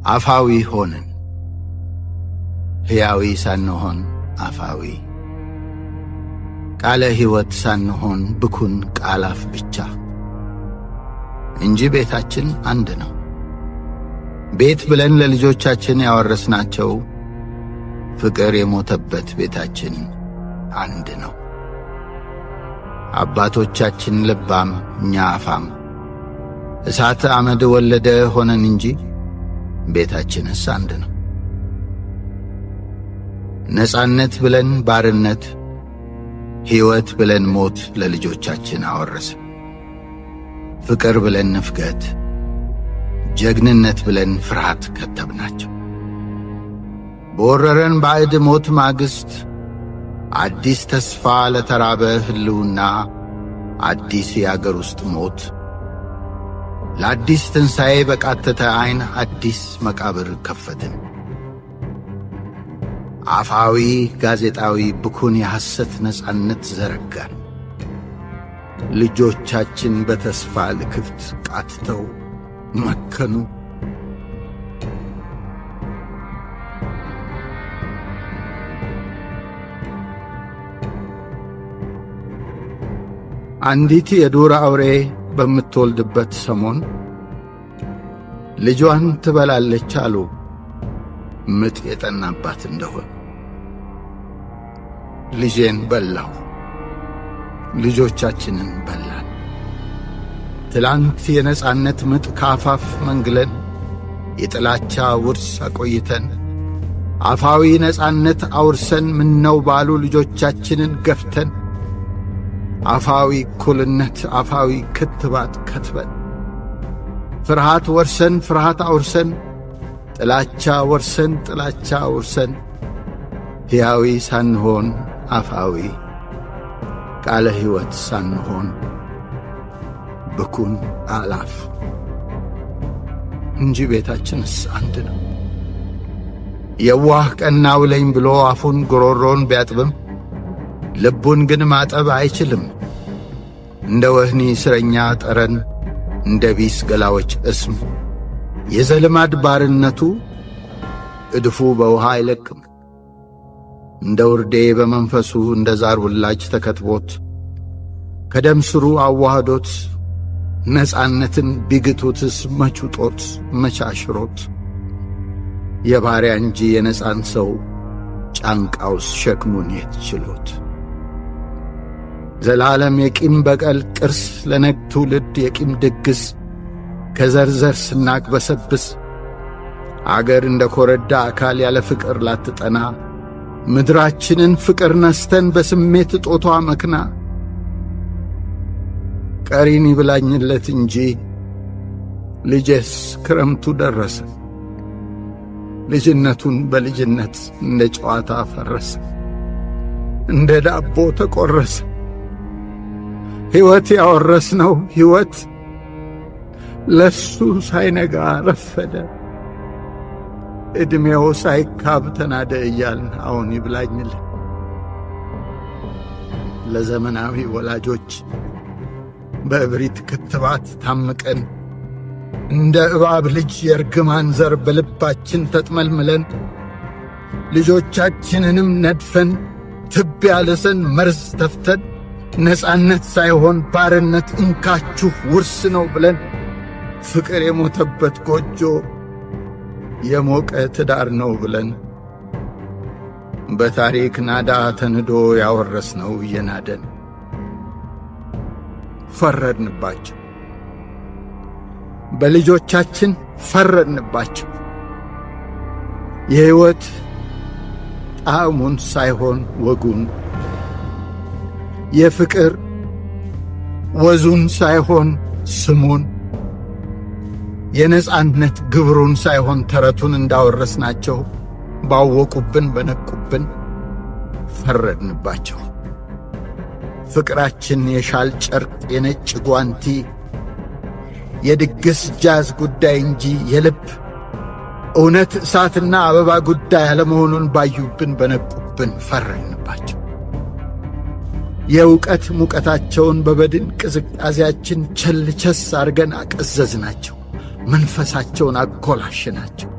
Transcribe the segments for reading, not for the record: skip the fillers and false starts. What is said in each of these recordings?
አፋዊ ሆንን። ሕያዊ ሳንሆን አፋዊ፣ ቃለ ሕይወት ሳንሆን ብኩን ቃል አፍ ብቻ እንጂ ቤታችን አንድ ነው። ቤት ብለን ለልጆቻችን ያወረስናቸው ፍቅር የሞተበት ቤታችን አንድ ነው። አባቶቻችን ልባም እኛ አፋም፣ እሳት አመድ ወለደ ሆነን እንጂ ቤታችንስ አንድ ነው። ነጻነት ብለን ባርነት፣ ሕይወት ብለን ሞት ለልጆቻችን አወረስን። ፍቅር ብለን ንፍገት፣ ጀግንነት ብለን ፍርሃት ከተብናቸው። በወረረን ባዕድ ሞት ማግስት አዲስ ተስፋ ለተራበ ሕልውና፣ አዲስ የአገር ውስጥ ሞት ለአዲስ ትንሣኤ በቃተተ ዐይን አዲስ መቃብር ከፈትን። አፋዊ ጋዜጣዊ ብኩን የሐሰት ነጻነት ዘረጋን። ልጆቻችን በተስፋ ልክፍት ቃትተው መከኑ። አንዲት የዱር አውሬ በምትወልድበት ሰሞን ልጇን ትበላለች አሉ፣ ምጥ የጠናባት እንደሆነ። ልጄን በላሁ፣ ልጆቻችንን በላን። ትላንት የነጻነት ምጥ ከአፋፍ መንግለን የጥላቻ ውርስ አቆይተን አፋዊ ነጻነት አውርሰን ምነው ባሉ ልጆቻችንን ገፍተን አፋዊ እኩልነት አፋዊ ክትባት ከትበን ፍርሃት ወርሰን ፍርሃት አውርሰን ጥላቻ ወርሰን ጥላቻ አውርሰን ሕያዊ ሳንሆን አፋዊ ቃለ ሕይወት ሳንሆን ብኩን አላፍ እንጂ ቤታችንስ አንድ ነው። የዋህ ቀና ውለኝ ብሎ አፉን ጉሮሮን ቢያጥብም ልቡን ግን ማጠብ አይችልም። እንደ ወህኒ እስረኛ ጠረን፣ እንደ ቢስ ገላዎች እስም የዘልማድ ባርነቱ እድፉ በውሃ አይለቅም። እንደ ውርዴ በመንፈሱ እንደ ዛር ውላጅ ተከትቦት ከደም ስሩ አዋህዶት ነጻነትን ቢግቱትስ መቹጦት መቻሽሮት የባሪያ እንጂ የነጻን ሰው ጫንቃውስ ሸክሙን የት ችሎት። ዘላለም የቂም በቀል ቅርስ ለነግ ትውልድ የቂም ድግስ ከዘርዘር ስናቅ በሰብስ አገር እንደ ኮረዳ አካል ያለ ፍቅር ላትጠና ምድራችንን ፍቅር ነስተን በስሜት ጦቷ መክና ቀሪን ይብላኝለት እንጂ ልጄስ ክረምቱ ደረሰ። ልጅነቱን በልጅነት እንደ ጨዋታ ፈረሰ፣ እንደ ዳቦ ተቆረሰ። ሕይወት ያወረስነው ሕይወት ለሱ ሳይነጋ ረፈደ። ዕድሜው ሳይካብ ተናደ እያልን አሁን ይብላኝልን። ለዘመናዊ ወላጆች በእብሪት ክትባት ታምቀን እንደ እባብ ልጅ የርግማን ዘር በልባችን ተጥመልምለን ልጆቻችንንም ነድፈን ትቢያ ልሰን መርዝ ተፍተን ነጻነት ሳይሆን ባርነት እንካችሁ ውርስ ነው ብለን ፍቅር የሞተበት ጎጆ የሞቀ ትዳር ነው ብለን በታሪክ ናዳ ተንዶ ያወረስነው እየናደን ፈረድንባቸው። በልጆቻችን ፈረድንባቸው። የሕይወት ጣዕሙን ሳይሆን ወጉን፣ የፍቅር ወዙን ሳይሆን ስሙን፣ የነጻነት ግብሩን ሳይሆን ተረቱን እንዳወረስናቸው ባወቁብን በነቁብን ፈረድንባቸው። ፍቅራችን የሻል ጨርቅ የነጭ ጓንቲ የድግስ ጃዝ ጉዳይ እንጂ የልብ እውነት እሳትና አበባ ጉዳይ አለመሆኑን ባዩብን በነቁብን ፈረድንባቸው። የእውቀት ሙቀታቸውን በበድን ቅዝቃዜያችን ቸልቸስ አርገን አቀዘዝናቸው። መንፈሳቸውን አኮላሽናቸው።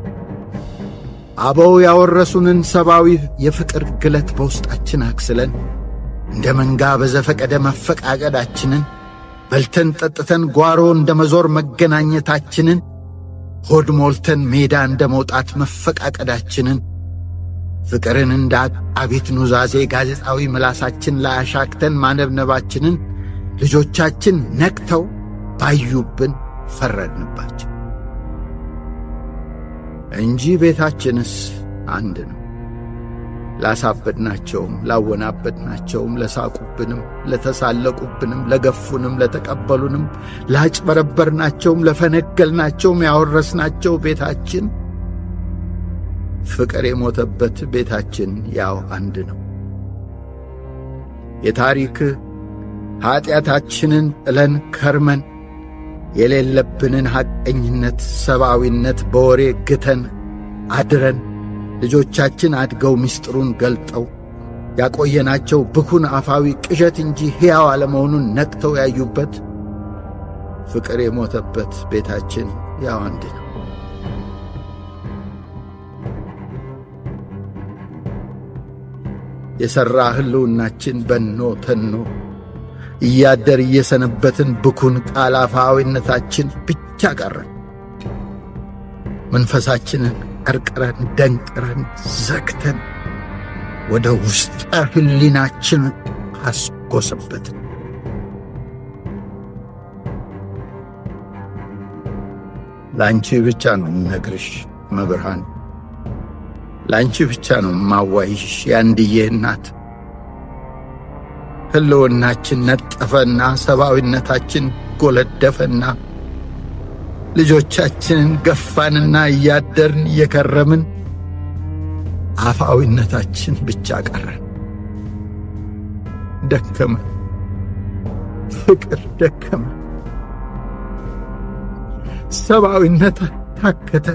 አበው ያወረሱንን ሰብአዊ የፍቅር ግለት በውስጣችን አክስለን እንደ መንጋ በዘፈቀደ መፈቃቀዳችንን በልተን ጠጥተን ጓሮ እንደ መዞር መገናኘታችንን ሆድ ሞልተን ሜዳ እንደ መውጣት መፈቃቀዳችንን ፍቅርን እንደ አቃቢት ኑዛዜ ጋዜጣዊ ምላሳችን ላይ አሻክተን ማነብነባችንን ልጆቻችን ነቅተው ባዩብን ፈረድንባቸው እንጂ ቤታችንስ አንድ ነው። ላሳበድናቸውም ላወናበድናቸውም ለሳቁብንም ለተሳለቁብንም ለገፉንም ለተቀበሉንም ላጭበረበርናቸውም ለፈነገልናቸውም ያወረስናቸው ቤታችን ፍቅር የሞተበት ቤታችን ያው አንድ ነው። የታሪክ ኀጢአታችንን ጥለን ከርመን የሌለብንን ሐቀኝነት ሰብአዊነት በወሬ ግተን አድረን ልጆቻችን አድገው ምስጢሩን ገልጠው ያቆየናቸው ብኩን አፋዊ ቅዠት እንጂ ሕያው አለመሆኑን ነቅተው ያዩበት ፍቅር የሞተበት ቤታችን ያው አንድ ነው። የሠራ ሕልውናችን በኖ ተኖ እያደር እየሰነበትን ብኩን ቃል አፋዊነታችን ብቻ ቀረን። መንፈሳችንን ቀርቅረን ደንቅረን ዘግተን ወደ ውስጠ ሕሊናችን አስጎሰበትን። ላንቺ ብቻ ነው ነግርሽ መብርሃን፣ ላንቺ ብቻ ነው ማዋይሽ ያንድዬ እናት። ሕልውናችን ነጠፈና ሰብአዊነታችን ጎለደፈና ልጆቻችንን ገፋንና እያደርን እየከረምን አፋዊነታችን ብቻ ቀረን። ደከመ፣ ፍቅር ደከመ፣ ሰብአዊነት ታከተ።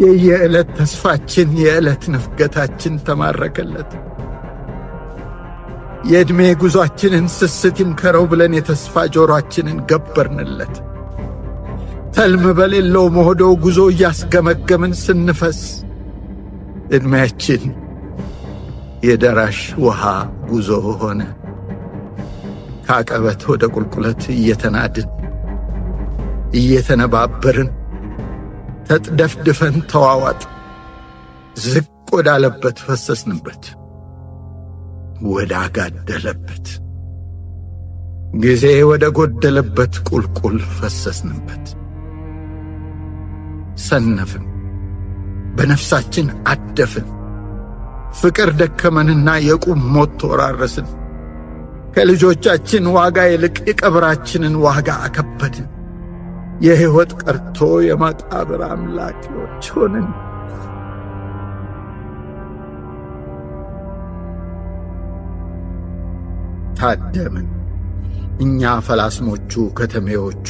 የየዕለት ተስፋችን የዕለት ንፍገታችን ተማረከለት። የዕድሜ ጉዞአችንን ስስት ይምከረው ብለን የተስፋ ጆሮአችንን ገበርንለት። ተልም በሌለው መሆዶ ጉዞ እያስገመገምን ስንፈስ ዕድሜያችን የደራሽ ውሃ ጉዞ ሆነ። ከአቀበት ወደ ቁልቁለት እየተናድን እየተነባበርን ተጥደፍድፈን ተዋዋጥ ዝቅ ወዳለበት ፈሰስንበት፣ ወደ አጋደለበት ጊዜ ወደ ጎደለበት ቁልቁል ፈሰስንበት። ሰነፍን፣ በነፍሳችን አደፍን። ፍቅር ደከመንና የቁም ሞት ተወራረስን። ከልጆቻችን ዋጋ ይልቅ የቀብራችንን ዋጋ አከበድን። የሕይወት ቀርቶ የመቃብር አምላኪዎች ሆንን። ታደምን። እኛ ፈላስሞቹ ከተሜዎቹ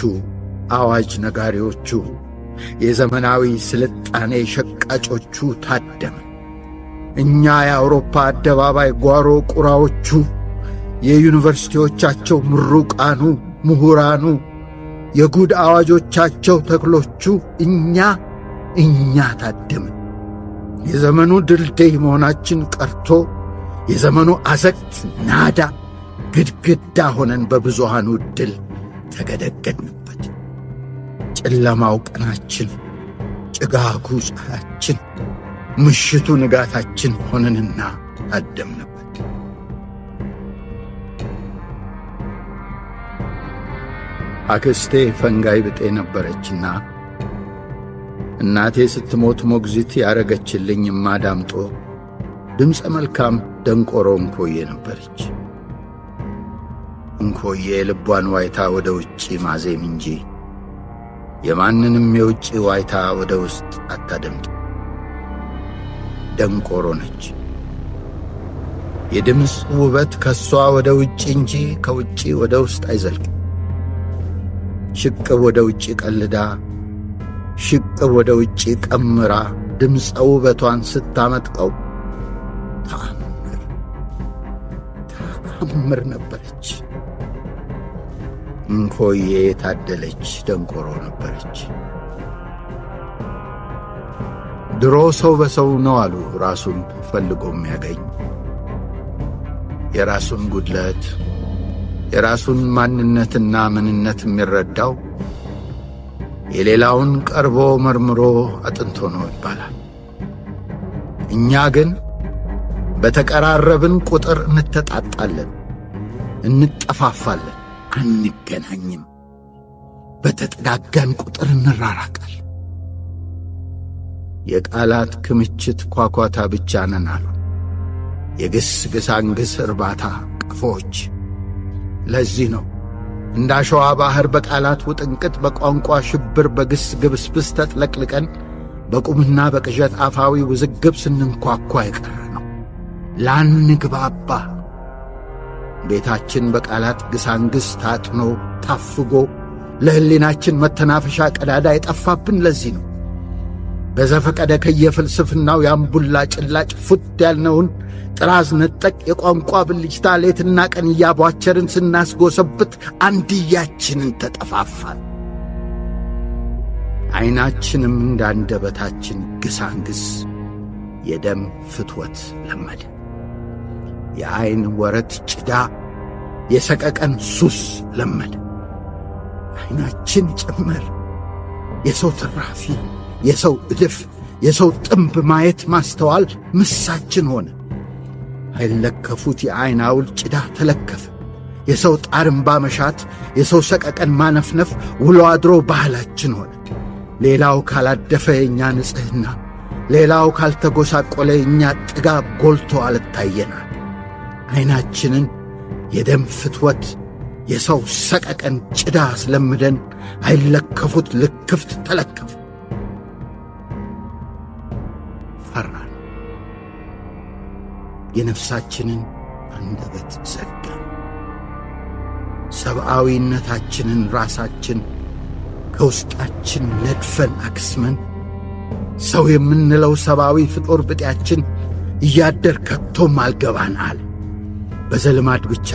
አዋጅ ነጋሪዎቹ የዘመናዊ ስልጣኔ ሸቃጮቹ ታደምን። እኛ የአውሮፓ አደባባይ ጓሮ ቁራዎቹ የዩኒቨርሲቲዎቻቸው ምሩቃኑ ምሁራኑ የጉድ አዋጆቻቸው ተክሎቹ እኛ ታደምን። የዘመኑ ድልድይ መሆናችን ቀርቶ የዘመኑ አዘቅት ናዳ ግድግዳ ሆነን በብዙሃኑ ድል ተገደገድንበት። ጨለማው ቀናችን፣ ጭጋጉ ፀሐያችን፣ ምሽቱ ንጋታችን ሆነንና ታደምንበት። አክስቴ ፈንጋይ ብጤ ነበረችና እናቴ ስትሞት ሞግዚት ያረገችልኝ እማዳምጦ ድምፀ መልካም ደንቆሮ እንኮዬ ነበረች። እንኮዬ ልቧን ዋይታ ወደ ውጪ ማዜም እንጂ የማንንም የውጪ ዋይታ ወደ ውስጥ አታደምጥ። ደንቆሮ ነች። የድምፅ ውበት ከሷ ወደ ውጪ እንጂ ከውጪ ወደ ውስጥ አይዘልቅም። ሽቅብ ወደ ውጪ ቀልዳ፣ ሽቅብ ወደ ውጪ ቀምራ ድምፀ ውበቷን ስታመጥቀው ተአምር ነበረች። እንኮዬ የታደለች ደንቆሮ ነበረች። ድሮ ሰው በሰው ነው አሉ ራሱን ፈልጎ የሚያገኝ። የራሱን ጉድለት የራሱን ማንነትና ምንነት የሚረዳው የሌላውን ቀርቦ መርምሮ አጥንቶ ነው ይባላል። እኛ ግን በተቀራረብን ቁጥር እንተጣጣለን፣ እንጠፋፋለን፣ አንገናኝም። በተጠጋጋን ቁጥር እንራራቃል። የቃላት ክምችት ኳኳታ ብቻ ነን አሉ የግስ ግሳንግስ እርባታ ቀፎች። ለዚህ ነው እንደ አሸዋ ባሕር በቃላት ውጥንቅጥ፣ በቋንቋ ሽብር፣ በግስ ግብስብስ ተጥለቅልቀን በቁምና በቅዠት አፋዊ ውዝግብ ስንንኳኳ የቀረ ነው። ላንግባባ ቤታችን በቃላት ግሳንግስ ታጥኖ ታፍጎ ለሕሊናችን መተናፈሻ ቀዳዳ የጠፋብን ለዚህ ነው። በዘፈቀደ ከየፍልስፍናው የአምቡላ ጭላጭ ፉት ያልነውን ጥራዝ ነጠቅ የቋንቋ ብልጭታ ሌትና ቀን እያቧቸርን ስናስጎሰብት አንድያችንን ተጠፋፋን። ዐይናችንም እንዳንደበታችን ግሳንግስ የደም ፍትወት ለመደ። የዐይን ወረት ጭዳ የሰቀቀን ሱስ ለመደ። ዐይናችን ጭምር የሰው ትራፊ፣ የሰው እድፍ፣ የሰው ጥምብ ማየት ማስተዋል ምሳችን ሆነ። አይለከፉት የዐይን አውል ጭዳ ተለከፈ። የሰው ጣርምባ መሻት፣ የሰው ሰቀቀን ማነፍነፍ ውሎ አድሮ ባህላችን ሆነ። ሌላው ካላደፈ የእኛ ንጽሕና፣ ሌላው ካልተጎሳቆለ የእኛ ጥጋብ ጎልቶ አልታየናል። ዐይናችንን የደም ፍትወት የሰው ሰቀቀን ጭዳ አስለምደን አይለከፉት ልክፍት ተለከፈ። ፈራን። የነፍሳችንን አንደበት ዘጋን። ሰብአዊነታችንን ራሳችን ከውስጣችን ነድፈን አክስመን ሰው የምንለው ሰብአዊ ፍጡር ብጤያችን እያደር ከቶም አልገባን አለ። በዘልማድ ብቻ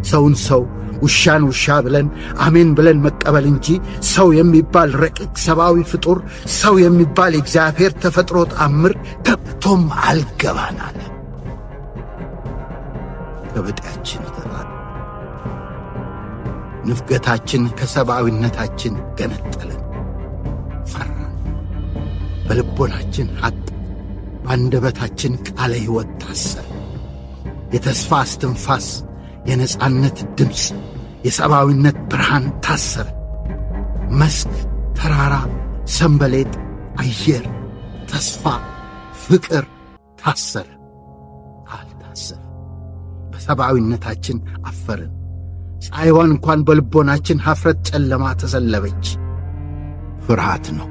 ሰውን ሰው ውሻን ውሻ ብለን አሜን ብለን መቀበል እንጂ ሰው የሚባል ረቂቅ ሰብአዊ ፍጡር ሰው የሚባል የእግዚአብሔር ተፈጥሮ ተአምር ከቶም አልገባን አለ። ከብጤያችን ተራራ። ንፍገታችን ከሰብአዊነታችን ገነጠለን። ፈራን። በልቦናችን ሐቅ፣ በአንደበታችን ቃለ ሕይወት ታሰረ። የተስፋ እስትንፋስ፣ የነጻነት ድምፅ፣ የሰብአዊነት ብርሃን ታሰረ። መስክ፣ ተራራ፣ ሰንበሌጥ፣ አየር፣ ተስፋ፣ ፍቅር ታሰረ። አልታሰረ። በሰብአዊነታችን አፈርን። ፀሐይዋን እንኳን በልቦናችን ኀፍረት ጨለማ ተሰለበች። ፍርሃት ነው።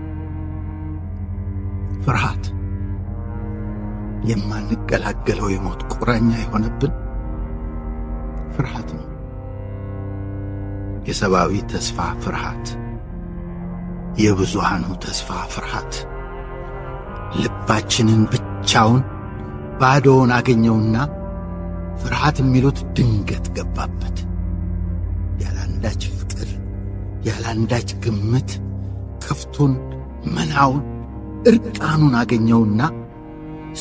ፍርሃት የማንገላገለው የሞት ቁራኛ የሆነብን ፍርሃት ነው። የሰብአዊ ተስፋ ፍርሃት፣ የብዙሃኑ ተስፋ ፍርሃት ልባችንን ብቻውን ባዶውን አገኘውና ፍርሃት የሚሉት ድንገት ገባበት። ያላንዳች ፍቅር፣ ያላንዳች ግምት ክፍቱን መናውን ዕርቃኑን አገኘውና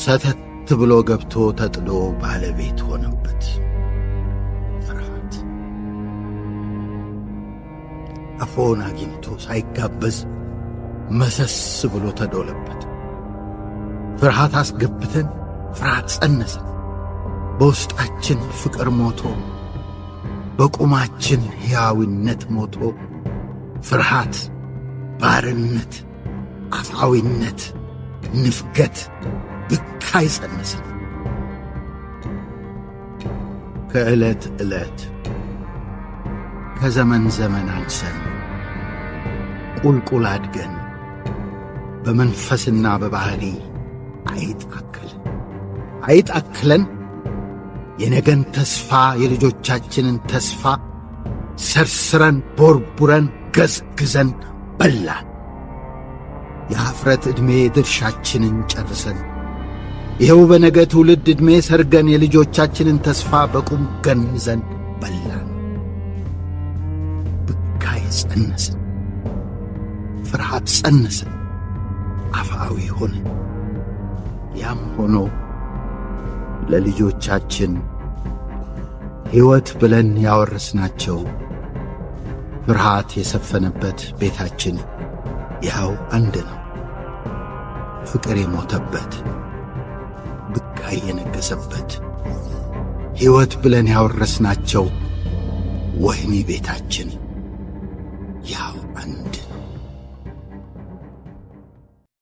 ሰተት ብሎ ገብቶ ተጥሎ ባለቤት ሆነበት። ፍርሃት አፎን አግኝቶ ሳይጋበዝ መሰስ ብሎ ተዶለበት። ፍርሃት አስገብተን ፍርሃት ጸነሰን። በውስጣችን ፍቅር ሞቶ በቁማችን ሕያዊነት ሞቶ ፍርሃት፣ ባርነት፣ አፋዊነት፣ ንፍገት ብካይ ጸነሰን። ከዕለት ዕለት ከዘመን ዘመን አንሰን ቁልቁል አድገን በመንፈስና በባሕሪ አይጥ አክለን የነገን ተስፋ የልጆቻችንን ተስፋ ሰርስረን ቦርቡረን ገዝግዘን በላን። የኀፍረት ዕድሜ ድርሻችንን ጨርሰን ይኸው በነገ ትውልድ ዕድሜ ሰርገን የልጆቻችንን ተስፋ በቁም ገንዘን በላን። ብካይ ጸነስን፣ ፍርሃት ጸነስን፣ አፋዊ ሆንን። ያም ሆኖ ለልጆቻችን ሕይወት ብለን ያወረስናቸው ፍርሃት የሰፈነበት ቤታችን ያው አንድ ነው። ፍቅር የሞተበት፣ ብቃይ የነገሰበት ሕይወት ብለን ያወረስናቸው ወህኒ ቤታችን ያው